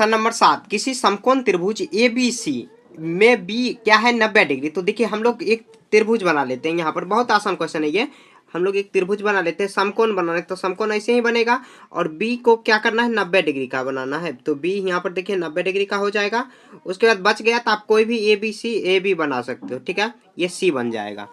Question number 7, किसी समकोण त्रिभुज ABC में बी क्या है 90 डिग्री। तो देखिए हम लोग एक त्रिभुज बना लेते हैं, यहाँ पर बहुत आसान क्वेश्चन है ये। हम लोग एक त्रिभुज बना लेते हैं, समकोण बनाना है तो समकोण ऐसे ही बनेगा और बी को क्या करना है 90 डिग्री का बनाना है। तो बी यहाँ पर देखिए 90 डिग्री का हो जाएगा। उसके बाद बच गया तो आप कोई भी ए बी बना सकते हो, ठीक है, ये सी बन जाएगा।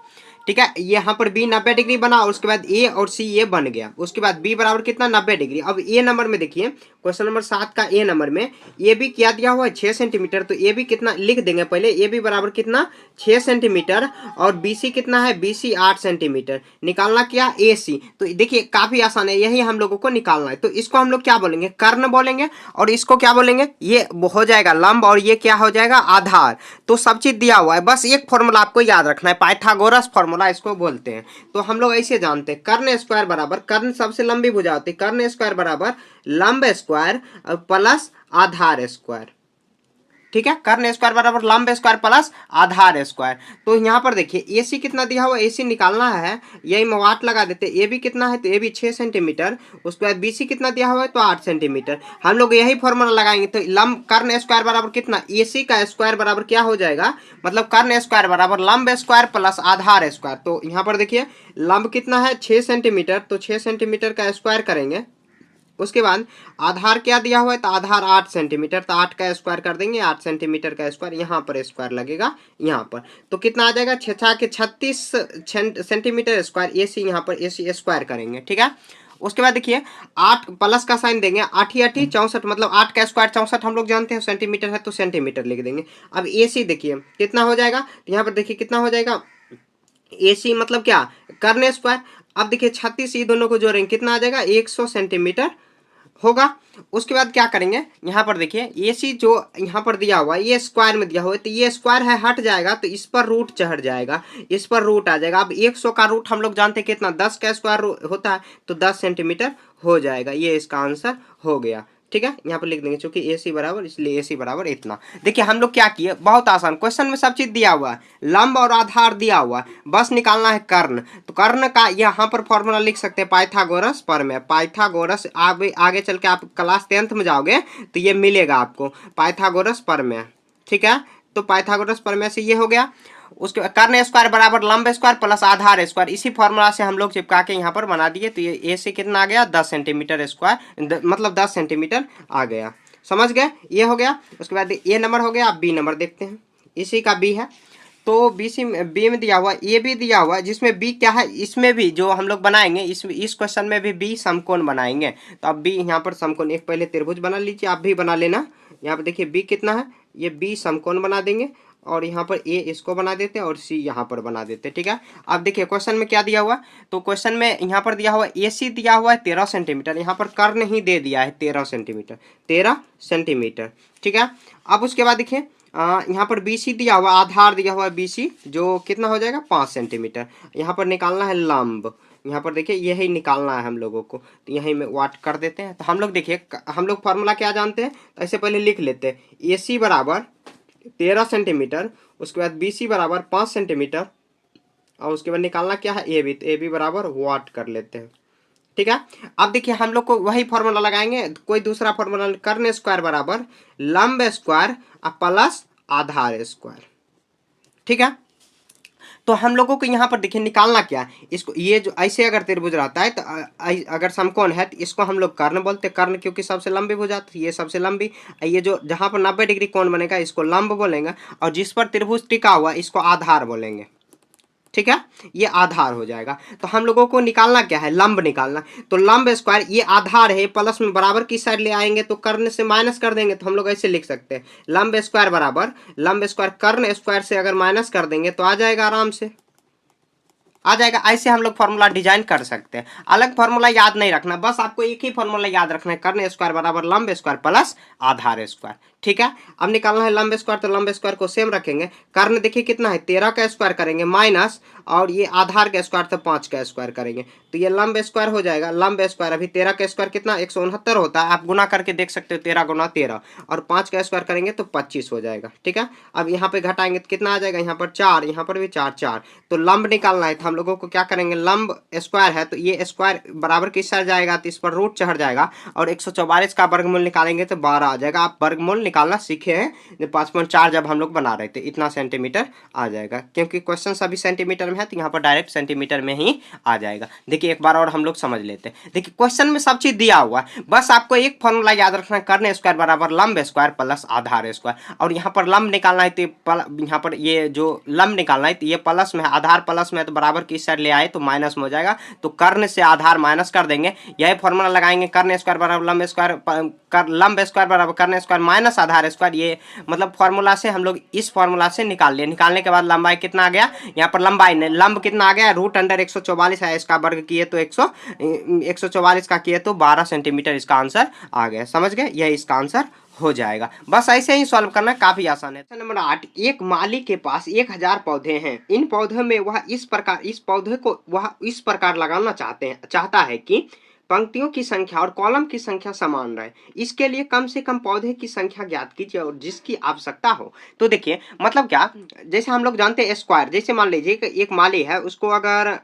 ठीक है, यहाँ पर बी 90 डिग्री बना और उसके बाद ए और सी ये बन गया। उसके बाद बी बराबर कितना 90 डिग्री। अब ए नंबर में देखिए क्वेश्चन नंबर 7 का ए नंबर में ए बी क्या दिया हुआ है 6 सेंटीमीटर। तो ए बी कितना लिख देंगे पहले, ए बी बराबर कितना 6 सेंटीमीटर और बी सी कितना है, बी सी 8 सेंटीमीटर। निकालना क्या ए सी। तो देखिए काफी आसान है, यही हम लोगों को निकालना है। तो इसको हम लोग क्या बोलेंगे, कर्ण बोलेंगे और इसको क्या बोलेंगे, ये हो जाएगा लंब और ये क्या हो जाएगा आधार। तो सब चीज दिया हुआ है, बस एक फॉर्मूला आपको याद रखना है, पाइथागोरस फॉर्मूला इसको बोलते हैं। तो हम लोग ऐसे जानते हैं कर्ण स्क्वायर बराबर, कर्ण सबसे लंबी भुजा होती है, कर्ण स्क्वायर बराबर लंब स्क्वायर प्लस आधार स्क्वायर। ठीक है, कर्ण स्क्वायर बराबर लंब स्क्वायर प्लस आधार स्क्वायर। तो यहाँ पर देखिए ए सी कितना दिया हुआ, ए सी निकालना है, यही में वाट लगा देते। ए बी कितना है तो ए बी 6 सेंटीमीटर, उसके बाद बी सी कितना दिया हुआ है तो 8 सेंटीमीटर। हम लोग यही फॉर्मूला लगाएंगे तो लंब कर्ण स्क्वायर बराबर कितना, ए सी का स्क्वायर बराबर क्या हो जाएगा, मतलब कर्ण स्क्वायर बराबर लंब स्क्वायर प्लस आधार स्क्वायर। तो यहाँ पर देखिए लंब कितना है 6 सेंटीमीटर, तो 6 सेंटीमीटर का स्क्वायर करेंगे। उसके बाद आधार क्या दिया हुआ है तो आधार 8 सेंटीमीटर, तो 8 का स्क्वायर कर देंगे, 8 सेंटीमीटर का स्क्वायर, यहाँ पर स्क्वायर लगेगा यहाँ पर। तो कितना आ जाएगा 6 के 36 सेंटीमीटर स्क्वायर, ए सी यहाँ पर ए सी स्क्वायर करेंगे। ठीक है, उसके बाद देखिए 8 प्लस का साइन देंगे, 8 ही 8 64, मतलब 8 का स्क्वायर 64 हम लोग जानते हैं, सेंटीमीटर है तो सेंटीमीटर लिख देंगे। अब ए सी देखिए कितना हो जाएगा, तो यहाँ पर देखिए कितना हो जाएगा ए सी मतलब क्या कर्ण स्क्वायर। अब देखिए 36 ये दोनों को जोड़ेंगे कितना आ जाएगा 100 सेंटीमीटर होगा। उसके बाद क्या करेंगे, यहाँ पर देखिए ए सी जो यहाँ पर दिया हुआ है ये स्क्वायर में दिया हुआ है, तो ये स्क्वायर है हट जाएगा तो इस पर रूट चढ़ जाएगा, इस पर रूट आ जाएगा। अब 100 का रूट हम लोग जानते हैं कितना 10 का स्क्वायर होता है, तो 10 सेंटीमीटर हो जाएगा। ये इसका आंसर हो गया। ठीक है, यहाँ पर लिख देंगे क्योंकि ए सी बराबर, इसलिए ए सी बराबर इतना। देखिए हम लोग क्या किए, बहुत आसान क्वेश्चन में सब चीज दिया हुआ है, लंब और आधार दिया हुआ है, बस निकालना है कर्ण। तो कर्ण का यहाँ पर फॉर्मूला लिख सकते हैं पाइथागोरस प्रमेय। पाइथागोरस आगे चल के आप क्लास 10th में जाओगे तो ये मिलेगा आपको पाइथागोरस प्रमेय। ठीक है, तो पाइथागोरस प्रमेय से ये हो गया। उसके कर्ण स्क्वायर बराबर लंब स्क्वायर प्लस आधार स्क्वायर, इसी फॉर्मूला से हम लोग चिपका के यहाँ पर बना दिए। तो ये ए से कितना आ गया 10 सेंटीमीटर स्क्वायर, मतलब 10 सेंटीमीटर आ गया। समझ गए, ये हो गया। उसके बाद ए नंबर हो गया। अब बी नंबर देखते हैं, इसी का बी है। तो बी में दिया हुआ ए भी दिया हुआ है, जिसमें बी क्या है, इसमें भी जो हम लोग बनाएंगे इस क्वेश्चन में भी बी समकोण बनाएंगे। तो अब बी यहाँ पर समकोण, एक पहले त्रिभुज बना लीजिए, आप भी बना लेना। यहाँ पर देखिए बी कितना है, ये बी समकोण बना देंगे और यहाँ पर ए इसको बना देते हैं और सी यहाँ पर बना देते हैं। ठीक है, अब देखिए क्वेश्चन में क्या दिया हुआ, तो क्वेश्चन में यहाँ पर दिया हुआ ए सी दिया हुआ है 13 सेंटीमीटर, यहाँ पर कर्ण ही दे दिया है 13 सेंटीमीटर, 13 सेंटीमीटर। ठीक है, अब उसके बाद देखिए यहाँ पर बी सी दिया हुआ, आधार दिया हुआ है बी सी, जो कितना हो जाएगा 5 सेंटीमीटर। यहाँ पर निकालना है लंब, यहाँ पर देखिए यही निकालना है हम लोगों को, तो यही में वाट कर देते हैं। तो हम लोग देखिए हम लोग फार्मूला क्या जानते हैं, तो ऐसे पहले लिख लेते हैं ए सी बराबर 13 सेंटीमीटर, उसके बाद बी सी बराबर 5 सेंटीमीटर और उसके बाद निकालना क्या है ए बी, तो ए बी बराबर वाट कर लेते हैं। ठीक है, अब देखिए हम लोग को वही फॉर्मूला लगाएंगे, कोई दूसरा फॉर्मूला, कर्ण स्क्वायर बराबर लंब स्क्वायर प्लस आधार स्क्वायर। ठीक है, तो हम लोगों को यहाँ पर देखिए निकालना क्या है, इसको ये जो ऐसे अगर त्रिभुज रहता है तो अगर समकोण है तो इसको हम लोग कर्ण बोलते हैं, कर्ण क्योंकि सबसे लंबी भुजा, तो ये सबसे लंबी, ये जो जहाँ पर 90 डिग्री कोण बनेगा इसको लंब बोलेंगे और जिस पर त्रिभुज टिका हुआ इसको आधार बोलेंगे। ठीक है, ये आधार हो जाएगा। तो हम लोगों को निकालना क्या है, लंब निकालना। तो लंब स्क्वायर, ये आधार है, प्लस में बराबर की साइड ले आएंगे तो कर्ण से माइनस कर देंगे, तो हम लोग ऐसे लिख सकते हैं लंब स्क्वायर बराबर लंब स्क्वायर कर्ण स्क्वायर से अगर माइनस कर देंगे तो आ जाएगा, आराम से आ जाएगा। ऐसे हम लोग फॉर्मूला डिजाइन कर सकते हैं, अलग फॉर्मूला याद नहीं रखना, बस आपको एक ही फॉर्मूला याद रखना है, कर्ण स्क्वायर बराबर लंब स्क्वायर प्लस आधार स्क्वायर। ठीक है, अब निकालना है लंब स्क्वायर, तो लंब स्क्वायर को सेम रखेंगे, कर्ण देखिए कितना है 13 का स्क्वायर करेंगे माइनस, और ये आधार का स्क्वायर तो 5 का स्क्वायर करेंगे, तो ये लंब स्क्वायर हो जाएगा। लंब स्क्वायर अभी 13 का स्क्वायर कितना 169 होता है, आप गुना करके देख सकते हो, 13 गुना 13, और 5 का स्क्वायर करेंगे तो 25 हो जाएगा। ठीक है, अब यहाँ पे घटाएंगे तो कितना आ जाएगा, यहाँ पर 4, यहाँ पर भी 4, 4, तो लंब निकालना है तो हम लोगों को क्या करेंगे, लंब स्क्वायर है तो ये स्क्वायर बराबर किस साइड जाएगा, तो इस पर रूट चढ़ जाएगा और 144 का वर्गमूल निकालेंगे तो 12 आ जाएगा। आप वर्गमूल निकालना सीखे हैं 5.4 जब हम लोग बना रहे थे, इतना सेंटीमीटर आ जाएगा। क्योंकि क्वेश्चन सभी सेंटीमीटर में है तो यहाँ पर डायरेक्ट सेंटीमीटर में ही आ जाएगा। देखिए एक बार और हम लोग समझ लेते हैं। देखिए क्वेश्चन में सब चीज दिया हुआ है, बस आपको एक फॉर्मूला याद रखना, कर्ण स्क्वायर बराबर लंब स्क्वायर प्लस आधार स्क्वायर। और यहाँ पर लंब निकालना है तो यहाँ पर ये जो लंब निकालना है तो ये प्लस में है, आधार प्लस में है तो बराबर किस साइड ले आए तो माइनस में हो जाएगा। तो कर्ण से आधार माइनस कर देंगे, यही फॉर्मूला लगाएंगे, कर्ण स्क्वायर बराबर लंब स्क्वायर, लंब स्क्वायर बराबर कर्ण स्क्वायर माइनस आधार स्क्वायर। ये मतलब फॉर्मूला से हम लोग इस फॉर्मूला से निकाल लिए। निकालने के बाद लंबाई कितना आ गया, यहाँ पर लंबाई ने लंब कितना आ गया, रूट अंडर 144 है, इसका वर्ग किए तो 144 का किए तो 12 सेंटीमीटर इसका आंसर आ गया। समझ गए, यह इसका आंसर हो जाएगा। बस ऐसे ही सॉल्व करना, काफी आसान है। नंबर 8, एक माली के पास 1000 पौधे हैं। इन पौधों में वह इस पौधे को वह इस प्रकार लगाना चाहता है कि पंक्तियों की संख्या और कॉलम की संख्या समान रहे। इसके लिए कम से कम पौधे की संख्या ज्ञात कीजिए और जिसकी आवश्यकता हो। तो देखिए मतलब क्या, जैसे हम लोग जानते हैं स्क्वायर, जैसे मान लीजिए कि एक माली है, उसको अगर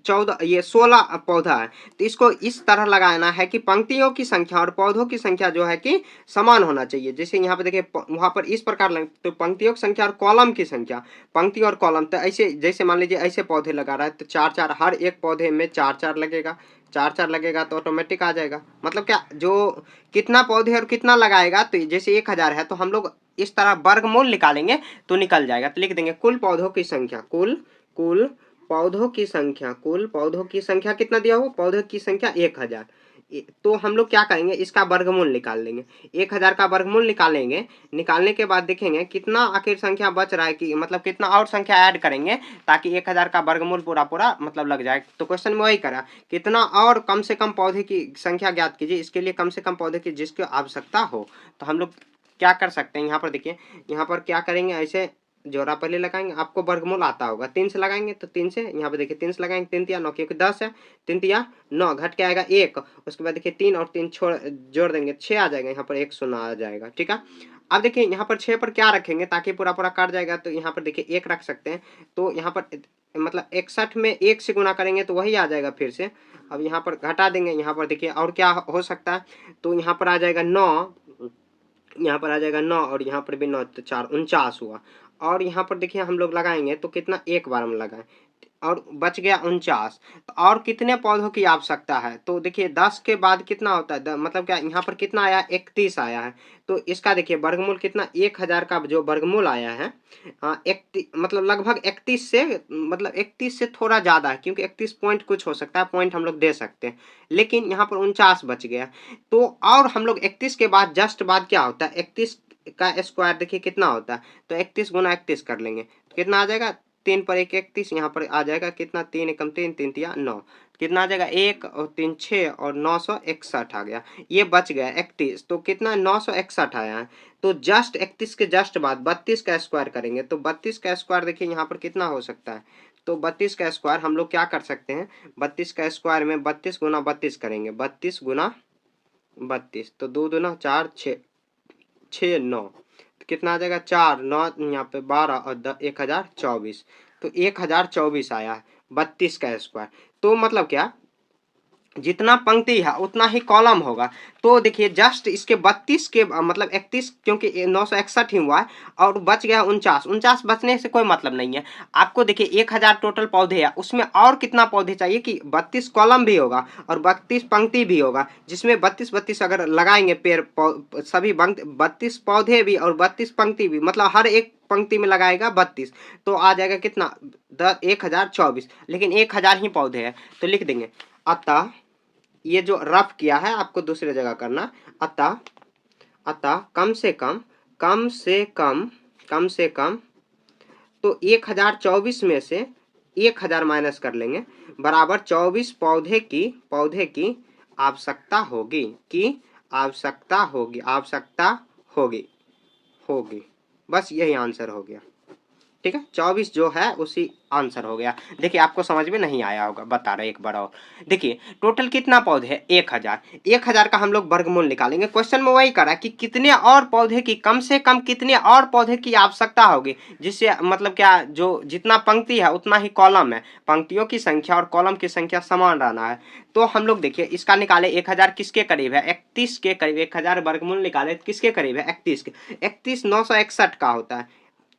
16 पौधा है तो इसको इस तरह लगाना है कि पंक्तियों की संख्या और पौधों की संख्या जो है कि समान होना चाहिए। जैसे यहाँ पे देखिए वहां पर इस प्रकार लगे तो पंक्तियों की संख्या और कॉलम की संख्या, पंक्ति और कॉलम, तो ऐसे जैसे मान लीजिए ऐसे पौधे लगा रहा है तो 4-4, हर एक पौधे में 4-4 लगेगा, 4-4 लगेगा तो ऑटोमेटिक आ जाएगा। मतलब क्या, जो कितना पौधे और कितना लगाएगा, तो जैसे 1000 है तो हम लोग इस तरह वर्गमूल निकालेंगे तो निकल जाएगा। तो लिख देंगे कुल पौधों की संख्या, कुल पौधों की संख्या, कुल पौधों की संख्या कितना दिया हो, पौधों की संख्या 1000। तो हम लोग क्या करेंगे, इसका वर्गमूल निकाल लेंगे। 1000 का वर्गमूल निकालेंगे, निकालने के बाद देखेंगे कितना आखिर संख्या बच रहा है, कि मतलब कितना और संख्या ऐड करेंगे ताकि 1000 का वर्गमूल पूरा मतलब लग जाए। तो क्वेश्चन में वही करा, कितना और कम से कम पौधे की संख्या ज्ञात कीजिए, इसके लिए कम से कम पौधे की जिसकी आवश्यकता हो। तो हम लोग क्या कर सकते हैं, यहाँ पर देखिए, यहाँ पर क्या करेंगे, ऐसे जोड़ा पहले लगाएंगे, आपको वर्गमूल आता होगा, 3 से लगाएंगे तो 3 से, यहाँ पे देखिए 3 से लगाएंगे, 3 तिया 9, क्योंकि 10 है, 3 तिया 9, घट के आएगा 1, उसके बाद देखिए 3 और 3 जोड़ देंगे 6 आ जाएगा, यहाँ पर 109 आ जाएगा। ठीक है, अब देखिए यहाँ पर 6 पर क्या रखेंगे ताकि पूरा कट जाएगा, तो यहाँ पर देखिए 1 रख सकते हैं। तो यहाँ पर मतलब 61 में 1 से गुना करेंगे तो वही आ जाएगा फिर से। अब यहाँ पर घटा देंगे, यहाँ पर देखिए और क्या हो सकता है, तो यहाँ पर आ जाएगा 9, यहाँ पर आ जाएगा 9 और यहाँ पर भी 9, तो 4 49 हुआ। और यहाँ पर देखिए हम लोग लगाएंगे तो कितना, एक बार में लगाएं और बच गया 49। तो और कितने पौधों की आवश्यकता है, तो देखिए 10 के बाद कितना होता है, मतलब क्या, यहाँ पर कितना आया, 31 आया है। तो इसका देखिए वर्गमूल कितना, 1000 का जो वर्गमूल आया है, मतलब लगभग 31 से, मतलब 31 से थोड़ा ज्यादा है, क्योंकि 31 पॉइंट कुछ हो सकता है, पॉइंट हम लोग दे सकते हैं, लेकिन यहाँ पर 49 बच गया। तो और हम लोग 31 के बाद जस्ट बाद क्या होता है, 31 का स्क्वायर देखिए कितना होता है, तो 31 गुना 31 कर लेंगे तो कितना आ जाएगा, 3 पर 1 31, यहाँ पर आ जाएगा कितना, 3 एकम 3, 3 तिया 9, कितना आ जाएगा 1 और 3 6 और 961 आ गया। ये बच गया 31, तो कितना 961 आया है। तो जस्ट 31 के जस्ट बाद 32 का स्क्वायर करेंगे, तो 32 का स्क्वायर देखिए यहाँ पर कितना हो सकता है, तो 32 का स्क्वायर हम लोग क्या कर सकते हैं, 32 का स्क्वायर में 32 गुना 32 करेंगे, 32 गुना 32, तो 2 दूना 4, 6 9, तो कितना आ जाएगा 4 9, यहाँ पे 12 और 1024, तो 1024 आया है 32 का स्क्वायर। तो मतलब क्या, जितना पंक्ति है उतना ही कॉलम होगा। तो देखिए जस्ट इसके 32 के मतलब 31, क्योंकि 961 ही हुआ है और बच गया 49 बचने से कोई मतलब नहीं है। आपको देखिए 1000 टोटल पौधे है, उसमें और कितना पौधे चाहिए कि 32 कॉलम भी होगा और 32 पंक्ति भी होगा, जिसमें 32 अगर लगाएंगे पेड़ सभी 32 पौधे भी और 32 पंक्ति भी, मतलब हर एक पंक्ति में लगाएगा 32, तो आ जाएगा कितना 1024, लेकिन 1000 ही पौधे हैं। तो लिख देंगे अतः, ये जो रफ किया है आपको दूसरे जगह करना, अतः कम से कम तो 1024 में से 1000 माइनस कर लेंगे, बराबर 24 पौधे की आवश्यकता होगी, बस यही आंसर हो गया। ठीक है, 24 जो है उसी आंसर हो गया। देखिए आपको समझ में नहीं आया होगा, बता रहे एक बार और। देखिए टोटल कितना पौधे है, 1000। 1000 का हम लोग वर्गमूल निकालेंगे। क्वेश्चन में वही करा कि कितने और पौधे की, कम से कम कितने और पौधे की आवश्यकता होगी, जिससे मतलब क्या, जो जितना पंक्ति है उतना ही कॉलम है, पंक्तियों की संख्या और कॉलम की संख्या समान रहना है। तो हम लोग देखिए इसका निकाले, 1000 किसके करीब है, 31 के करीब। 1000 वर्गमूल निकाले किसके करीब है, 31 के। 31 961 का होता है,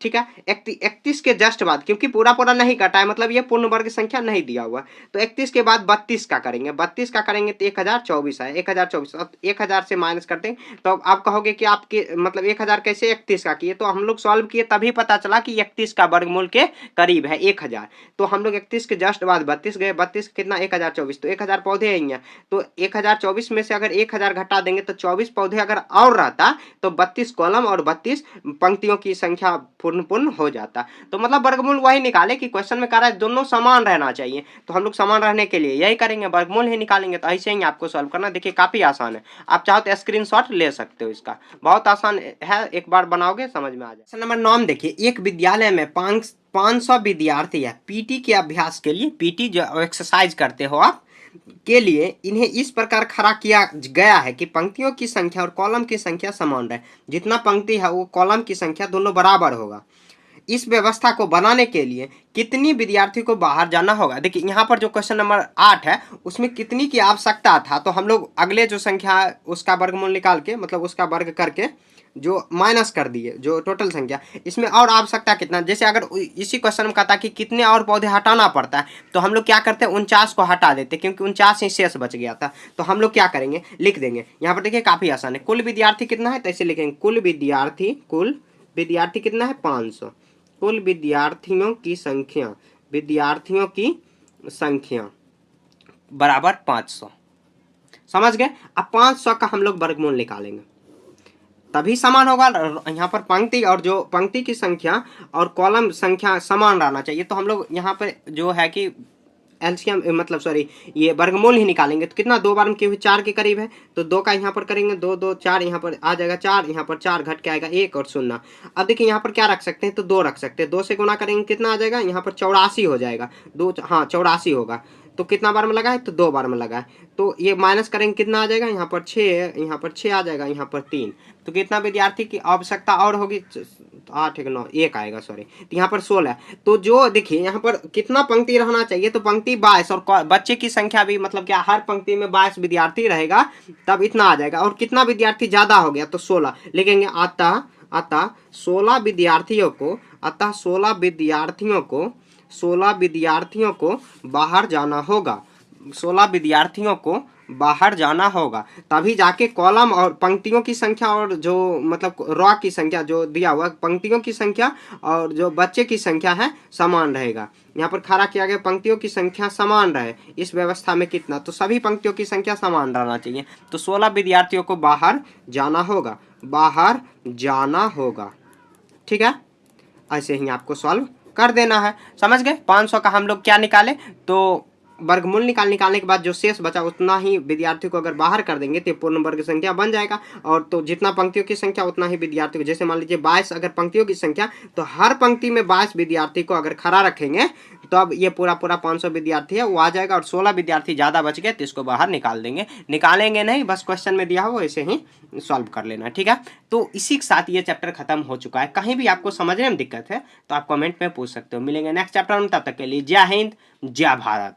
ठीक है। 31 के जस्ट बाद, क्योंकि पूरा पूरा नहीं कटा है, मतलब ये पूर्ण वर्ग संख्या नहीं दिया हुआ, तो 31 के बाद 32 का करेंगे। 32 का करेंगे तो 1024 है, 1024। अब 1000 से माइनस करते हैं तो आप कहोगे कि आपके मतलब 1000 कैसे 31 का किए, तो हम लोग सॉल्व किए तभी पता चला कि 31 का वर्गमूल के करीब है 1000। तो हम लोग 31 के जस्ट बाद 32 गए, 32 कितना 1024, तो 1000 पौधे हैं यहाँ। तो 1024 में से अगर 1000 घटा देंगे तो 24 पौधे अगर और रहता तो 32 कॉलम और 32 पंक्तियों की संख्या पूर्ण हो जाता। तो मतलब वर्गमूल वही निकाले कि क्वेश्चन में कह रहा है दोनों समान रहना चाहिए, तो हम लोग समान रहने के लिए यही करेंगे, वर्गमूल ही निकालेंगे। तो ऐसे ही आपको सॉल्व करना। देखिए काफी आसान है, आप चाहो तो स्क्रीनशॉट ले सकते हो, इसका बहुत आसान है, एक बार बनाओगे समझ में आ जाए। क्वेश्चन नंबर 9 देखिए, एक विद्यालय में 500 विद्यार्थी है। पीटी के अभ्यास के लिए, पीटी जो एक्सरसाइज करते हो आप के लिए, इन्हें इस प्रकार खड़ा किया गया है कि पंक्तियों की संख्या और कॉलम की संख्या समान रहे। जितना पंक्ति है वो कॉलम की संख्या दोनों बराबर होगा। इस व्यवस्था को बनाने के लिए कितनी विद्यार्थी को बाहर जाना होगा। देखिए यहाँ पर जो क्वेश्चन नंबर 8 है उसमें कितनी की आवश्यकता था, तो हम लोग अगले जो संख्या है उसका वर्गमूल निकाल के, मतलब उसका वर्ग करके जो माइनस कर दिए जो टोटल संख्या, इसमें और आवश्यकता कितना। जैसे अगर इसी क्वेश्चन में कहता कि कितने और पौधे हटाना पड़ता है, तो हम लोग क्या करते हैं 49 को हटा देते, क्योंकि 49 ही शेष बच गया था। तो हम लोग क्या करेंगे, लिख देंगे यहाँ पर। देखिए काफी आसान है, कुल विद्यार्थी कितना है तो ऐसे लिखेंगे, कुल विद्यार्थी कितना है 500। कुल विद्यार्थियों की संख्या बराबर 500। समझ गए। अब 500 का हम लोग वर्गमूल निकालेंगे तभी समान होगा। यहाँ पर पंक्ति और जो पंक्ति की संख्या और कॉलम संख्या समान रहना चाहिए। तो हम लोग यहाँ पर जो है कि एलसीएम मतलब सॉरी ये वर्गमूल ही निकालेंगे। तो कितना, 2 बार में क्योंकि 4 के करीब है, तो 2 का यहाँ पर करेंगे, 2 2 4 यहाँ पर आ जाएगा 4, यहाँ पर 4 घट के आएगा 1 और 0। अब देखिए यहाँ पर क्या रख सकते हैं, तो 2 रख सकते हैं। 2 से गुना करेंगे कितना आ जाएगा, यहाँ पर 84 हो जाएगा। 2 हाँ 84 होगा। तो कितना बार में लगा है, तो 2 बार में लगा है। तो ये माइनस करेंगे कितना आ जाएगा, यहाँ पर 6, यहाँ पर 6 आ जाएगा, यहाँ पर 3। तो कितना विद्यार्थी की आवश्यकता और होगी, 8 1 9 1 आएगा सॉरी। तो यहाँ पर 16। तो जो देखिए यहाँ पर कितना पंक्ति रहना चाहिए, तो पंक्ति 22 और बच्चे की संख्या भी, मतलब क्या हर पंक्ति में 22 विद्यार्थी रहेगा तब इतना आ जाएगा। और कितना विद्यार्थी ज्यादा हो गया तो 16 लिखेंगे। अतः 16 विद्यार्थियों को बाहर जाना होगा। 16 विद्यार्थियों को बाहर जाना होगा, तभी जाके कॉलम और पंक्तियों की संख्या और जो मतलब रॉ की संख्या जो दिया हुआ, पंक्तियों की संख्या और जो बच्चे की संख्या है समान रहेगा। यहाँ पर खड़ा किया गया पंक्तियों की संख्या समान रहे इस व्यवस्था में कितना, तो सभी पंक्तियों की संख्या समान रहना चाहिए। तो 16 विद्यार्थियों को बाहर जाना होगा। ठीक है, ऐसे ही आपको सॉल्व कर देना है। समझ गए। 500 का हम लोग क्या निकाले, तो वर्गमूल निकालने के बाद जो शेष बचा उतना ही विद्यार्थी को अगर बाहर कर देंगे तो पूर्ण वर्ग संख्या बन जाएगा। और तो जितना पंक्तियों की संख्या उतना ही विद्यार्थी को, जैसे मान लीजिए 22 अगर पंक्तियों की संख्या, तो हर पंक्ति में 22 विद्यार्थी को अगर खड़ा रखेंगे तो अब ये पूरा 500 विद्यार्थी है वो आ जाएगा। और 16 विद्यार्थी ज़्यादा बच गए तो इसको बाहर निकालेंगे नहीं, बस क्वेश्चन में दिया हो वैसे ही सॉल्व कर लेना। ठीक है, तो इसी के साथ ये चैप्टर खत्म हो चुका है। कहीं भी आपको समझने में दिक्कत है तो आप कमेंट में पूछ सकते हो। मिलेंगे नेक्स्ट चैप्टर में, तब तक के लिए जय हिंद जय भारत।